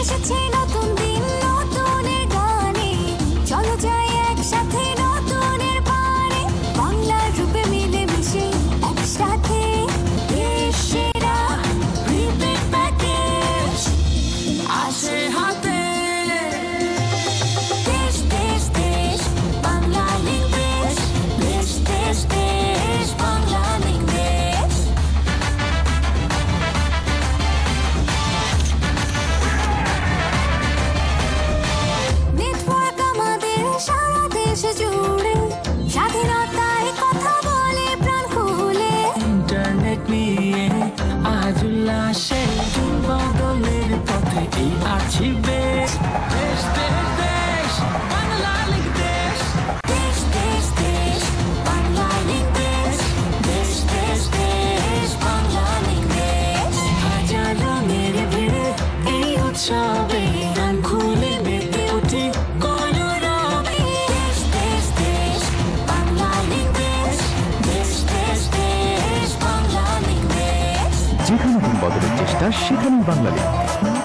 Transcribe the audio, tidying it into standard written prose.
এসেছে নতুন দিন নতুনের গানে, চলো যাই একসাথে নতুনের পানে, বাংলার রূপে মিলে মিশে একসাথে দেশ সেরা প্রিপেড প্যাকেজ আছে হাতে। দেশ দেশ দেশ বাংলা লিঙ্ক দেশ, দেশ দেশ দেশ বাংলা লিঙ্ক দেশ। নেটওয়ার্ক আমাদের সারা দেশ জুড়ে, স্বাধীনতায় কথা বলে প্রাণ খুলে। ইন্টারনেট নিয়ে আজ উল্লাসে বদলের পথে এই আছি বেশ। দেশ দেশ দেশ বাংলা লিঙ্ক দেশ, দেশ দেশ দেশ বাংলা লিঙ্ক দেশ, দেশ দেশ দেশ বাংলা লিঙ্ক দেশ। হাজার রঙের ভিড়ে এই উৎসবে গান খুলে মেতে উঠি কলরবে। দেশ দেশ দেশ বাংলা লিঙ্ক দেশ, দেশ দেশ দেশ বাংলা লিঙ্ক দেশ। যেখানে বদলের চেষ্টা সেখানেই বাংলা লিঙ্ক।